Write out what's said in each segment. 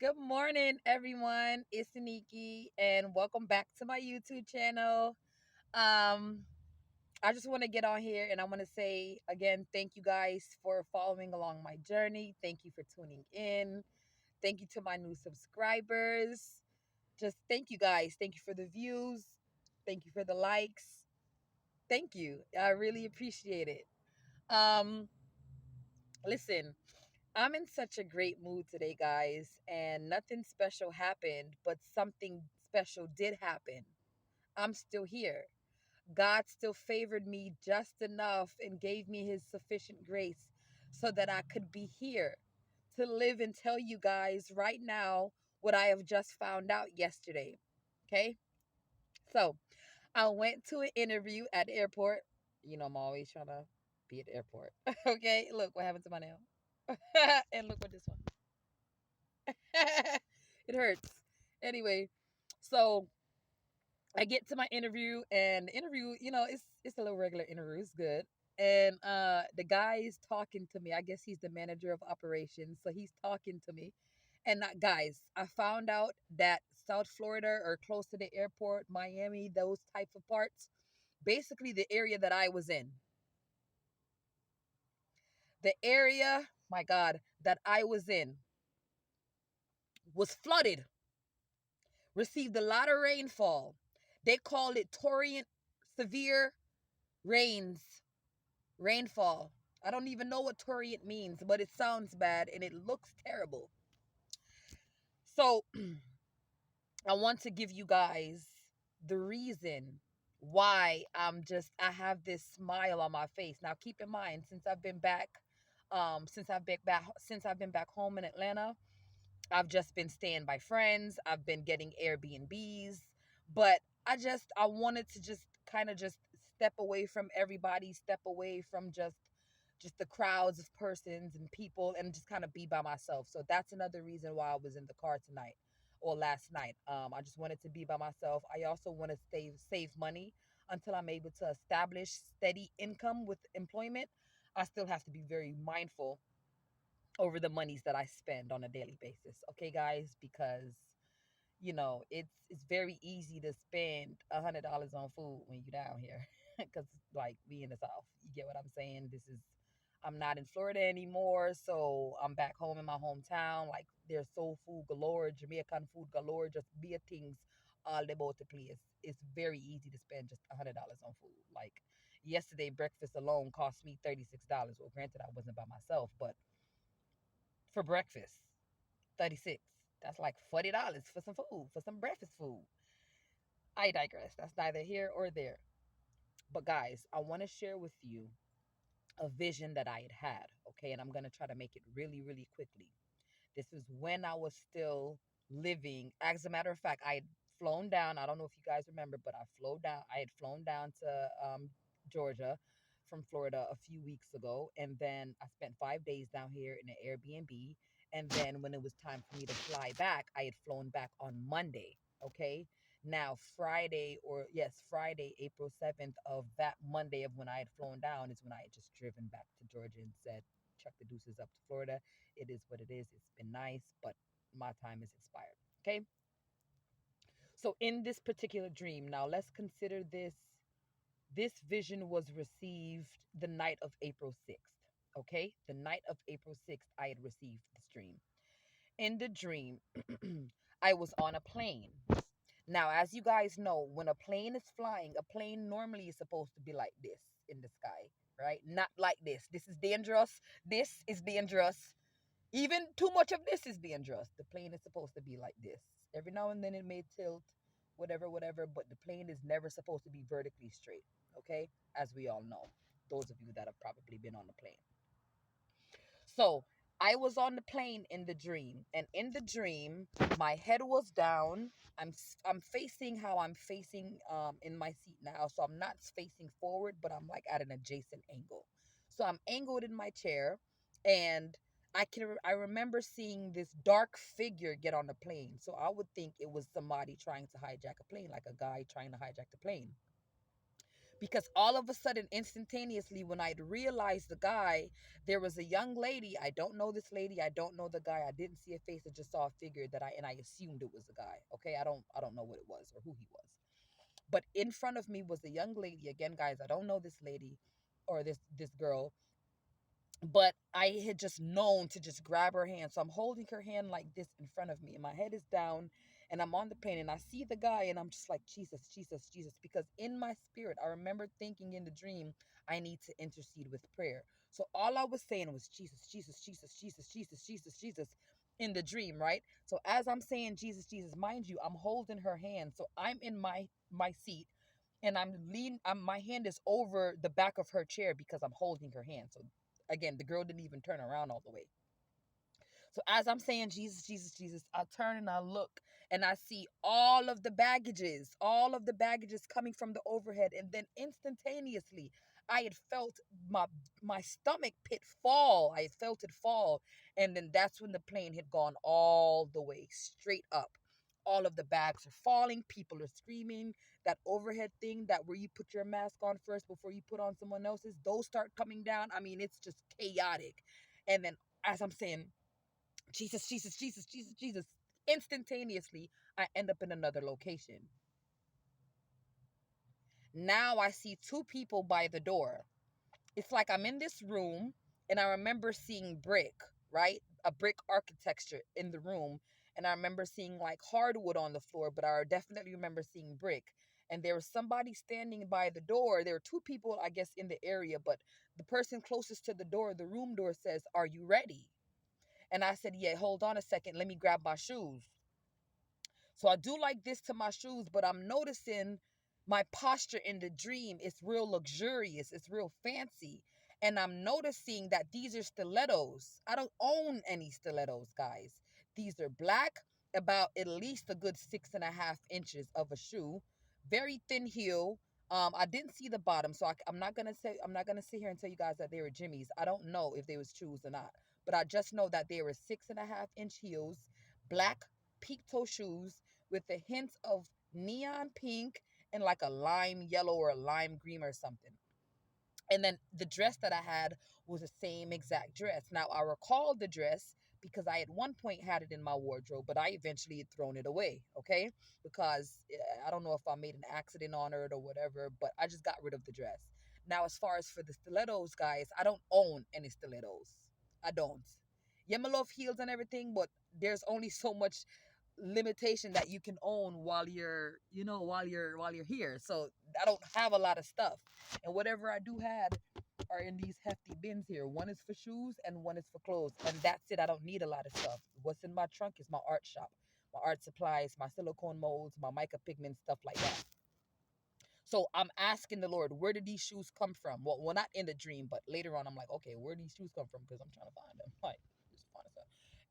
Good morning, everyone. It's Nikki, and welcome back to my YouTube channel. Um, I just want to get on here and I want to say again, thank you guys for following along my journey. Thank you for tuning in. Thank you to my new subscribers. Just thank you guys. Thank you for the views. Thank you for the likes. Thank you. I really appreciate it. Um, Listen, I'm in such a great mood today, guys, and nothing special happened, but something special did happen. I'm still here. God still favored me just enough and gave me his sufficient grace so that I could be here to live and tell you guys right now what I have just found out yesterday. Okay? So, I went to an interview at the airport. You know, I'm always trying to be at the airport. Okay? Look what happened to my nail. And look what this one. It hurts. Anyway, so I get to my interview, and the interview, it's a little regular interview. It's good. And the guy is talking to me. I guess he's the manager of operations. So he's talking to me. And guys, I found out that South Florida or close to the airport, Miami, those type of parts, basically the area that I was in. The area, my God, that I was in was flooded, received a lot of rainfall. They call it torrent severe rains, rainfall. I don't even know what torrent means, but it sounds bad and it looks terrible. So I want to give you guys the reason why I have this smile on my face. Now keep in mind, since I've been back home in Atlanta, I've just been staying by friends. I've been getting Airbnbs, but I wanted to just kind of just step away from everybody, step away from just the crowds of persons and people and just kind of be by myself. So that's another reason why I was in the car tonight or last night. I just wanted to be by myself. I also want to save money until I'm able to establish steady income with employment. I still have to be very mindful over the monies that I spend on a daily basis. Okay, guys, because it's very easy to spend $100 on food when you're down here, because like we in the South, you get what I'm saying. I'm not in Florida anymore, so I'm back home in my hometown. Like there's soul food galore, Jamaican food galore, just beer things all about the place. It's very easy to spend just $100 on food. Like yesterday, breakfast alone cost me $36. Well, granted, I wasn't by myself, but for breakfast, 36. That's like $40 for some food, for some breakfast food. I digress. That's neither here or there. But guys, I want to share with you a vision that I had, okay? And I'm going to try to make it really, really quickly. This is when I was still living. As a matter of fact, I had flown down. I don't know if you guys remember, but I had flown down to Georgia from Florida a few weeks ago. And then I spent 5 days down here in an Airbnb. And then when it was time for me to fly back, I had flown back on Monday. Okay. Now, Friday, April 7th of that Monday of when I had flown down is when I had just driven back to Georgia and said, chuck the deuces up to Florida. It is what it is. It's been nice, but my time is expired. Okay. So in this particular dream, now let's consider this. This vision was received the night of April 6th. Okay. The night of April 6th, I had received this dream. In the dream, I was on a plane. Now, as you guys know, when a plane is flying, a plane normally is supposed to be like this in the sky, right? Not like this. This is dangerous. This is dangerous. Even too much of this is dangerous. The plane is supposed to be like this. Every now and then it may tilt, whatever, whatever, but the plane is never supposed to be vertically straight, okay? As we all know, those of you that have probably been on the plane. So I was on the plane in the dream, and in the dream, my head was down. I'm facing how I'm facing in my seat now, so I'm not facing forward, but I'm like at an adjacent angle. So I'm angled in my chair, and I remember seeing this dark figure get on the plane. So I would think it was somebody trying to hijack a plane, like a guy trying to hijack the plane. Because all of a sudden, instantaneously, when I'd realized the guy, there was a young lady. I don't know this lady. I don't know the guy. I didn't see a face. I just saw a figure that I assumed it was a guy. Okay, I don't know what it was or who he was. But in front of me was a young lady. Again, guys, I don't know this lady or this girl, but I had just known to just grab her hand. So I'm holding her hand like this in front of me, and my head is down, and I'm on the plane, and I see the guy, and I'm just like, Jesus, Jesus, Jesus. Because in my spirit, I remember thinking in the dream, I need to intercede with prayer. So all I was saying was, Jesus, Jesus, Jesus, Jesus, Jesus, Jesus, Jesus in the dream, right? So as I'm saying Jesus, Jesus, mind you, I'm holding her hand. So I'm in my seat, and my hand is over the back of her chair because I'm holding her hand. So again, the girl didn't even turn around all the way. So as I'm saying Jesus, Jesus, Jesus, I turn and I look, and I see all of the baggages coming from the overhead. And then instantaneously, I had felt my my stomach pit fall. I had felt it fall. And then that's when the plane had gone all the way straight up. All of the bags are falling. People are screaming. That overhead thing, that where you put your mask on first before you put on someone else's, those start coming down. I mean, it's just chaotic. And then as I'm saying, Jesus, Jesus, Jesus, Jesus, Jesus, instantaneously, I end up in another location. Now I see two people by the door. It's like I'm in this room, and I remember seeing brick, right? A brick architecture in the room. And I remember seeing like hardwood on the floor, but I definitely remember seeing brick. And there was somebody standing by the door. There were two people, I guess, in the area, but the person closest to the door, the room door, says, "Are you ready?" And I said, "Yeah, hold on a second. Let me grab my shoes." So I do like this to my shoes, but I'm noticing my posture in the dream is real luxurious. It's real fancy. And I'm noticing that these are stilettos. I don't own any stilettos, guys. These are black, about at least a good 6.5 inches of a shoe, very thin heel. I didn't see the bottom, so I'm not gonna sit here and tell you guys that they were Jimmy's. I don't know if they was shoes or not, but I just know that they were 6.5 inch heels, black peak toe shoes with a hint of neon pink and like a lime yellow or a lime green or something. And then the dress that I had was the same exact dress. Now I recall the dress because I at one point had it in my wardrobe, but I eventually had thrown it away, okay? Because I don't know if I made an accident on it or whatever, but I just got rid of the dress. Now, as far as for the stilettos, guys, I don't own any stilettos. I don't. Yeah, I love heels and everything, but there's only so much limitation that you can own while you're here. So I don't have a lot of stuff, and whatever I do have are in these hefty bins here. One is for shoes and one is for clothes, and that's it. I don't need a lot of stuff. What's in my trunk is my art shop, my art supplies, my silicone molds, my mica pigment, stuff like that. So I'm asking the Lord, where did these shoes come from? Well, not in the dream, but later on, I'm like, okay, where do these shoes come from? Because I'm trying to find them. Like, just find stuff.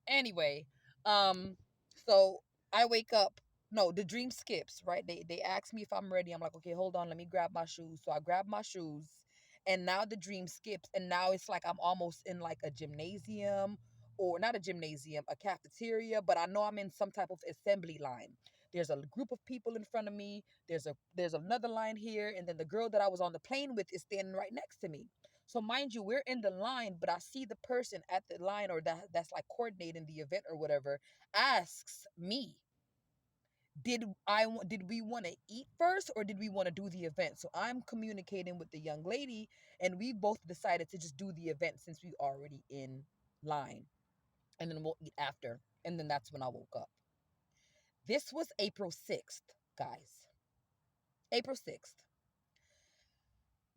Anyway, um, so I wake up. No, the dream skips, right? They ask me if I'm ready. I'm like, okay, hold on, let me grab my shoes. So I grab my shoes, and now the dream skips, and now it's like I'm almost in like a gymnasium, or not a gymnasium, a cafeteria, but I know I'm in some type of assembly line. There's a group of people in front of me. There's another line here, and then the girl that I was on the plane with is standing right next to me. So mind you, we're in the line, but I see the person at the line, or that's like coordinating the event or whatever, asks me, did we want to eat first or did we want to do the event? So I'm communicating with the young lady, and we both decided to just do the event since we already in line, and then we'll eat after. And then that's when I woke up. This was April 6th, guys. April 6th.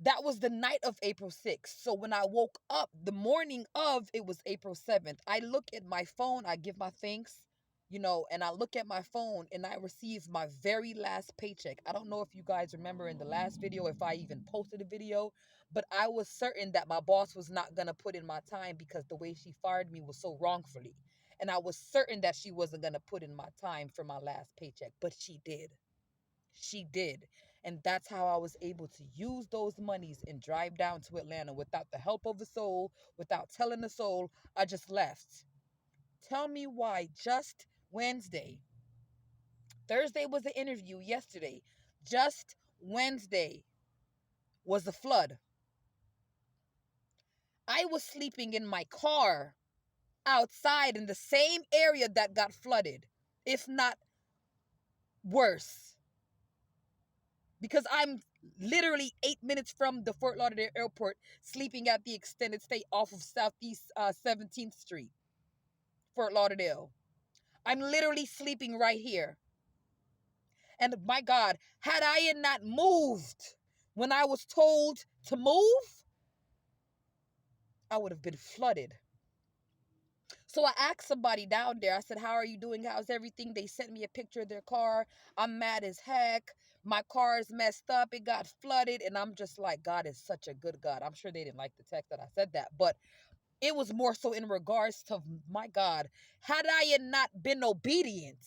That was the night of April 6th. So when I woke up, the morning of, it was April 7th. I look at my phone, I give my thanks, and I look at my phone and I receive my very last paycheck. I don't know if you guys remember in the last video, if I even posted a video, but I was certain that my boss was not going to put in my time because the way she fired me was so wrongfully. And I was certain that she wasn't going to put in my time for my last paycheck, but she did. She did. And that's how I was able to use those monies and drive down to Atlanta without the help of a soul, without telling a soul. I just left. Tell me why just Wednesday. Thursday was the interview yesterday. Just Wednesday. was a flood. I was sleeping in my car outside in the same area that got flooded, if not worse. Because I'm literally 8 minutes from the Fort Lauderdale airport, sleeping at the extended stay off of Southeast 17th Street, Fort Lauderdale. I'm literally sleeping right here. And my God, had I not moved when I was told to move, I would have been flooded. So I asked somebody down there, I said, how are you doing? How's everything? They sent me a picture of their car. I'm mad as heck. My car is messed up. It got flooded. And I'm just like, God is such a good God. I'm sure they didn't like the text that I said that. But it was more so in regards to, my God, had I not been obedient,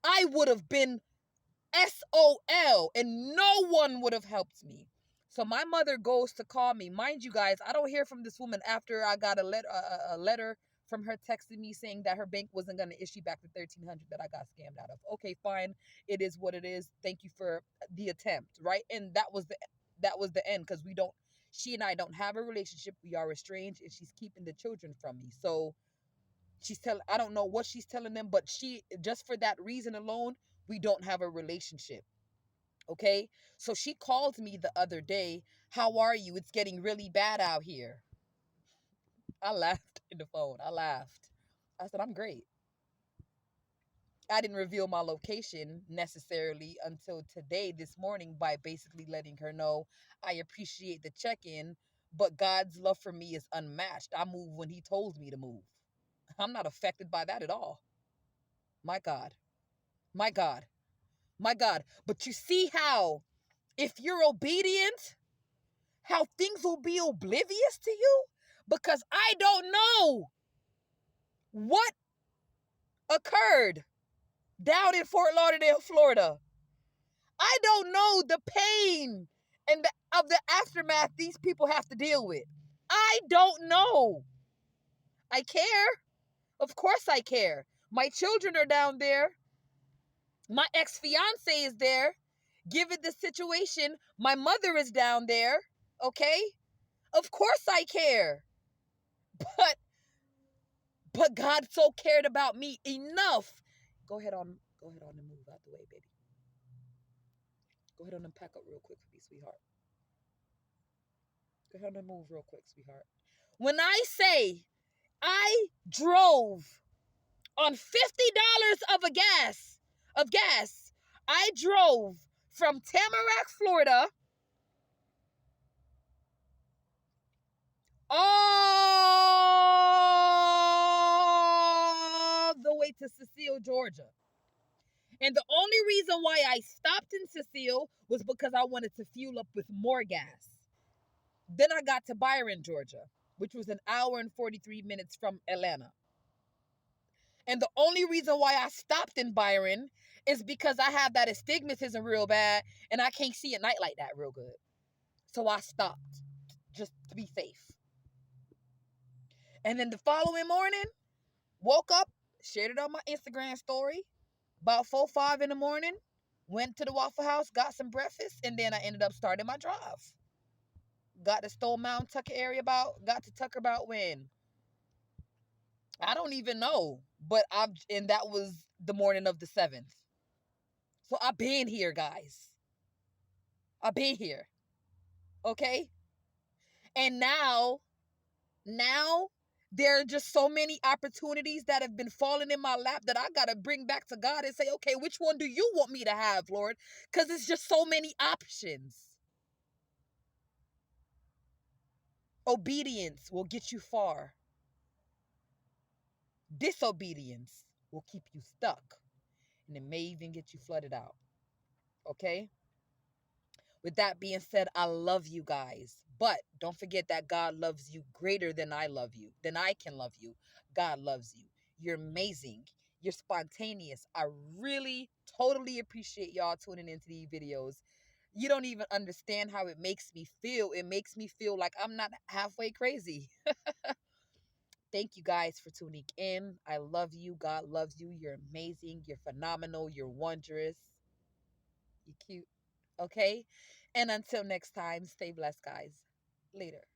I would have been SOL and no one would have helped me. So my mother goes to call me. Mind you guys, I don't hear from this woman after I got a letter from her texting me saying that her bank wasn't going to issue back the $1,300 that I got scammed out of. Okay, fine. It is what it is. Thank you for the attempt, right? And that was the end, because she and I don't have a relationship. We are estranged, and she's keeping the children from me. So I don't know what she's telling them, but just for that reason alone, we don't have a relationship. Okay? So she called me the other day. How are you? It's getting really bad out here. I laughed in the phone. I laughed. I said, I'm great. I didn't reveal my location necessarily until today, this morning, by basically letting her know I appreciate the check-in, but God's love for me is unmatched. I move when he told me to move. I'm not affected by that at all. My God. My God. My God. But you see how, if you're obedient, how things will be oblivious to you? Because I don't know what occurred down in Fort Lauderdale, Florida. I don't know the pain of the aftermath these people have to deal with. I don't know. I care. Of course I care. My children are down there. My ex-fiance is there. Given the situation, my mother is down there. Okay? Of course I care. But God so cared about me enough. Go ahead on and move out the way, baby. Go ahead on and pack up real quick for me, sweetheart. Go ahead and move real quick, sweetheart. When I say I drove on $50 of gas, I drove from Tamarack, Florida, all the way to Cecile, Georgia. And the only reason why I stopped in Cecile was because I wanted to fuel up with more gas. Then I got to Byron, Georgia, which was an hour and 43 minutes from Atlanta. And the only reason why I stopped in Byron is because I have that astigmatism real bad and I can't see at night like that real good. So I stopped just to be safe. And then the following morning, woke up, shared it on my Instagram story, about 4-5 in the morning, went to the Waffle House, got some breakfast, and then I ended up starting my drive. Got to Stone Mountain, Tucker area got to Tucker about when? I don't even know. And that was the morning of the 7th. So I've been here, guys. I've been here. Okay? And now, there are just so many opportunities that have been falling in my lap that I got to bring back to God and say, okay, which one do you want me to have, Lord? Because it's just so many options. Obedience will get you far. Disobedience will keep you stuck. And it may even get you flooded out. Okay? With that being said, I love you guys. But don't forget that God loves you greater than I love you, than I can love you. God loves you. You're amazing. You're spontaneous. I really, totally appreciate y'all tuning into these videos. You don't even understand how it makes me feel. It makes me feel like I'm not halfway crazy. Thank you guys for tuning in. I love you. God loves you. You're amazing. You're phenomenal. You're wondrous. You're cute. Okay? And until next time, stay blessed, guys. Later.